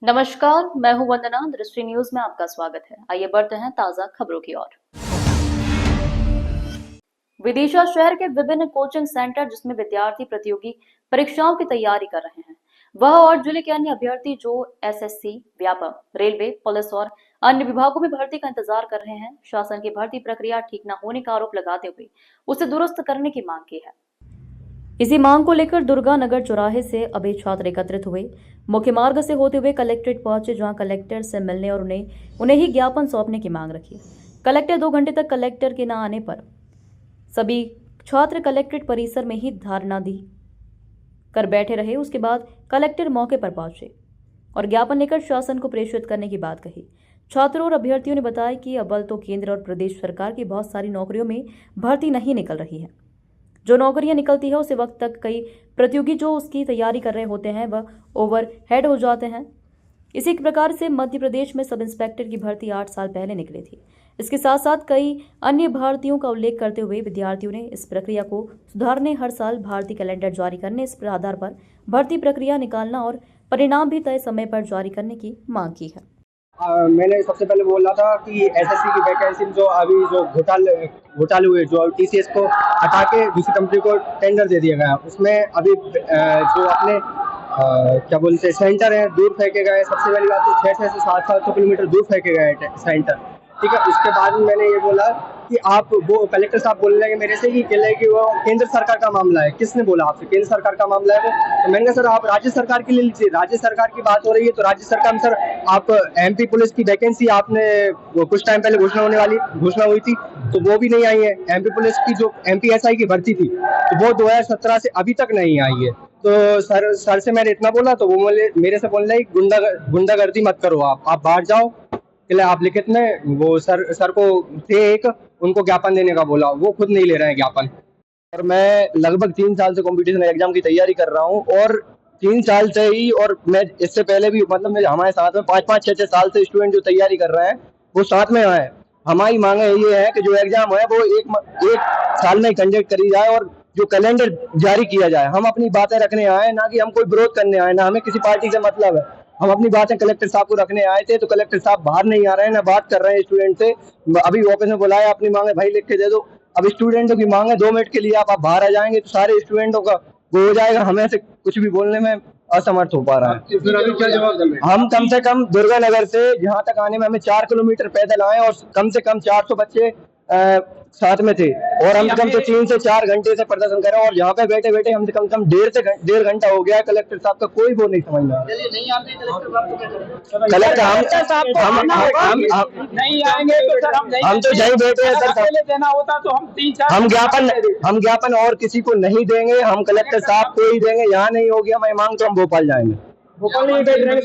नमस्कार, मैं हूं वंदना। दृष्टि न्यूज में आपका स्वागत है। आइए बढ़ते हैं ताजा खबरों की ओर। विदिशा शहर के विभिन्न कोचिंग सेंटर जिसमें विद्यार्थी प्रतियोगी परीक्षाओं की तैयारी कर रहे हैं, वह और जिले के अन्य अभ्यर्थी जो एसएससी, व्यापम, रेलवे, पुलिस और अन्य विभागों में भर्ती का इंतजार कर रहे हैं, शासन की भर्ती प्रक्रिया ठीक न होने का आरोप लगाते हुए उसे दुरुस्त करने की मांग की है। इसी मांग को लेकर दुर्गा नगर चौराहे से अभी छात्र एकत्रित हुए, मुख्य मार्ग से होते हुए कलेक्ट्रेट पहुंचे, जहां कलेक्टर से मिलने और उन्हें ही ज्ञापन सौंपने की मांग रखी। कलेक्टर 2 घंटे तक कलेक्टर के न आने पर सभी छात्र कलेक्ट्रेट परिसर में ही धरना दी कर बैठे रहे। उसके बाद कलेक्टर मौके पर पहुंचे और ज्ञापन लेकर शासन को प्रेषित करने की बात कही। छात्रों और अभ्यर्थियों ने बताया कि अव्वल तो केंद्र और प्रदेश सरकार की बहुत सारी नौकरियों में भर्ती नहीं निकल रही है। जो नौकरियां निकलती है उसे वक्त तक कई प्रतियोगी जो उसकी तैयारी कर रहे होते हैं वह ओवर हेड हो जाते हैं। इसी प्रकार से मध्य प्रदेश में सब इंस्पेक्टर की भर्ती 8 साल पहले निकली थी। इसके साथ साथ कई अन्य भर्तियों का उल्लेख करते हुए विद्यार्थियों ने इस प्रक्रिया को सुधारने, हर साल भारतीय कैलेंडर जारी करने, इस आधार पर भर्ती प्रक्रिया निकालना और परिणाम भी तय समय पर जारी करने की मांग की है। मैंने सबसे पहले बोला था कि एसएससी की वैकेंसी जो अभी जो घोटाले हुए, जो टीसीएस को हटा के दूसरी कंपनी को टेंडर दे दिया गया, उसमें अभी जो अपने क्या बोलते हैं सेंटर हैं दूर फेंके गए। सबसे पहली बात तो 600 से 700 किलोमीटर दूर फेंके गए सेंटर, ठीक है। उसके बाद में मैंने ये बोला कि आप वो कलेक्टर साहब बोलने लगे मेरे से कि वो केंद्र सरकार का मामला है। किसने बोला आपसे केंद्र सरकार का मामला है वो? तो मैंने कहा सर आप राज्य सरकार के लिए लीजिए, राज्य सरकार की बात हो रही है तो राज्य सरकार में सर आप एमपी पुलिस की वैकेंसी आपने कुछ टाइम पहले घोषणा हुई थी तो वो भी नहीं आई है। एमपी पुलिस की जो एमपीएसआई की भर्ती थी तो वो 2017 से अभी तक नहीं आई है। तो सर से मैंने इतना बोला तो वो मेरे से बोलने लगे गुंडागर्दी मत करो, आप बाहर जाओ। आप लिखित में वो सर को थे एक, उनको ज्ञापन देने का बोला, वो खुद नहीं ले रहे हैं ज्ञापन। और मैं लगभग 3 साल से कंपटीशन एग्जाम की तैयारी कर रहा हूँ और 3 साल से ही, और मैं इससे पहले भी मतलब हमारे साथ में 5-5, 6-6 साल से स्टूडेंट जो तैयारी कर रहे हैं वो साथ में आए। हमारी मांग ये है कि जो एग्जाम है वो एक साल में कंडक्ट करी जाए और जो कैलेंडर जारी किया जाए। हम अपनी बातें रखने आए, ना कि हम कोई विरोध करने आए, ना हमें किसी पार्टी से मतलब है। हम अपनी बातें कलेक्टर साहब को रखने आए थे तो कलेक्टर साहब बाहर नहीं आ रहे हैं, ना बात कर रहे हैं स्टूडेंट से। अभी ऑफिस में बुलाया, अपनी मांगे भाई लिख के दे दो। अब स्टूडेंटों की मांग है 2 मिनट के लिए आप बाहर आ जाएंगे तो सारे स्टूडेंटों का वो हो जाएगा, हमें से कुछ भी बोलने में असमर्थ हो पा रहा है। फिर अभी क्या जवाब देंगे? हम कम से कम दुर्गा नगर से यहाँ तक आने में हमें 4 किलोमीटर पैदल आए और कम से कम 400 बच्चे साथ में थे और हम कम से 3 से 4 घंटे से प्रदर्शन कर रहे हैं और यहाँ पे बैठे बैठे हम से कम 1.5 घंटा हो गया है। कलेक्टर साहब का कोई वो नहीं समझ रहा। कलेक्टर नहीं आएंगे तो सर हम तो यही बैठे हैं सर। पहले देना होता तो हम 3-4 हम ज्ञापन और किसी को नहीं देंगे, हम कलेक्टर साहब को ही देंगे। यहाँ नहीं हो गया मैं मांग तो हम भोपाल जाएंगे। भोपाल नहीं बैठ रहे।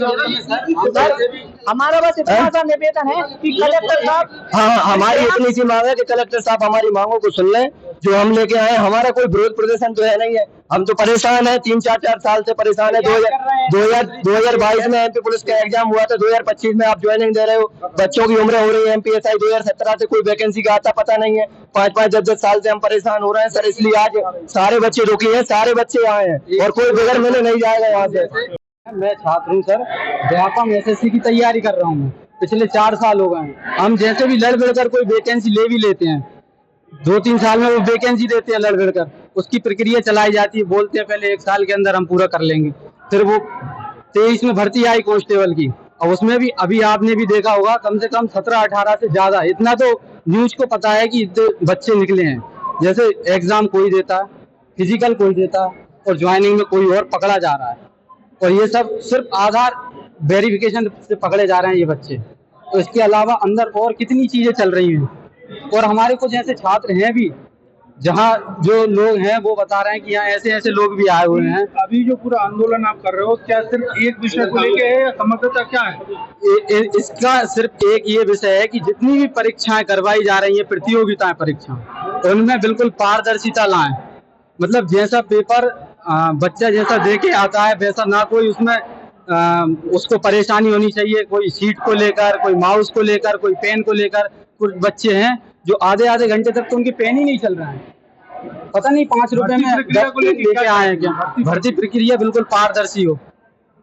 हमारा बस इतना सा निवेदन है कि कलेक्टर साहब, हाँ, हमारी इतनी सी मांग है कि कलेक्टर साहब हमारी मांगों को सुन लें जो हम लेके आए। हमारा कोई विरोध प्रदर्शन तो है नहीं है, हम तो परेशान है, 3-4 साल से परेशान है। 2022 में एमपी पुलिस का एग्जाम हुआ था, 2025 में आप ज्वाइनिंग दे रहे हो, बच्चों की उम्र हो रही है। एमपीएसआई 2017 से कोई वैकेंसी का आता पता नहीं है। 5-5, 10-10 साल से हम परेशान हो रहे हैं सर, इसलिए आज सारे बच्चे रुके हैं, सारे बच्चे आए हैं और कोई बगैर मिले नहीं जाएगा यहाँ से। मैं छात्र हूँ सर, व्यापम एसएससी की तैयारी कर रहा हूँ। पिछले 4 साल हो गए। हम जैसे भी लड़ कर कोई वैकेंसी ले भी लेते हैं, 2-3 साल में वो वैकेंसी देते हैं लड़ कर, उसकी प्रक्रिया चलाई जाती है। बोलते हैं पहले 1 साल के अंदर हम पूरा कर लेंगे। फिर वो 23 में भर्ती आई कांस्टेबल की और उसमें भी अभी आपने भी देखा होगा कम से कम 17-18 से ज्यादा, इतना तो न्यूज को पता है कि इतने बच्चे निकले हैं। जैसे एग्जाम कोई देता, फिजिकल कोई देता और ज्वाइनिंग में कोई और पकड़ा जा रहा है और ये सब सिर्फ आधार वेरिफिकेशन से पकड़े जा रहे हैं ये बच्चे। तो इसके अलावा अंदर और कितनी चीजें चल रही हैं और हमारे कुछ ऐसे छात्र हैं भी जहाँ जो लोग हैं वो बता रहे हैं कि यहाँ ऐसे ऐसे लोग भी आए हुए हैं। अभी जो पूरा आंदोलन आप कर रहे हो क्या सिर्फ एक विषय को लेके है या समग्रता क्या है? इसका सिर्फ एक ये विषय है कि जितनी भी परीक्षाएं करवाई जा रही है, प्रतियोगिताएं परीक्षा, उनमें बिल्कुल पारदर्शिता लाएं। मतलब जैसा पेपर बच्चा जैसा देके आता है वैसा ना कोई उसमें उसको परेशानी होनी चाहिए। कोई सीट को लेकर, कोई माउस को लेकर, कोई पेन को लेकर। कुछ बच्चे हैं जो आधे घंटे तक तो उनकी पेन ही नहीं चल रहा है। पता नहीं 5 रुपए में लेके आए हैं क्या। भर्ती प्रक्रिया बिल्कुल पारदर्शी हो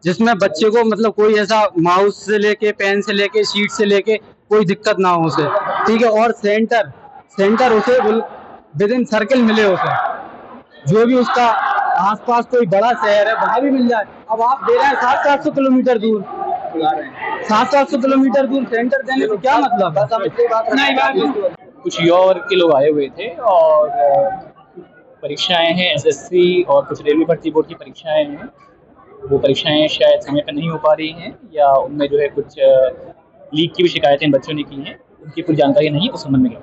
जिसमें बच्चे को मतलब कोई ऐसा माउस से लेके पेन से लेके शीट से लेके कोई दिक्कत ना हो उसे, ठीक है। और सेंटर उसे विद इन सर्किल मिले उसे, जो भी उसका आसपास कोई बड़ा शहर है वहां भी मिल जाए। अब आप दे रहे हैं 700 किलोमीटर दूर, 700 किलोमीटर दूर सेंटर देने को क्या मतलब है? कुछ युवा वर्ग के लोग आए हुए थे और परीक्षाएं हैं एसएससी और कुछ रेलवे भर्ती बोर्ड की परीक्षाएं हैं, वो परीक्षाएं शायद समय पर नहीं हो पा रही हैं या उनमें जो है कुछ लीक की भी शिकायतें बच्चों ने की हैं, उनकी कुछ जानकारी नहीं उस संबंध में।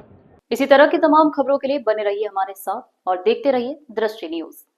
इसी तरह की तमाम खबरों के लिए बने रहिए हमारे साथ और देखते रहिए दृष्टि न्यूज।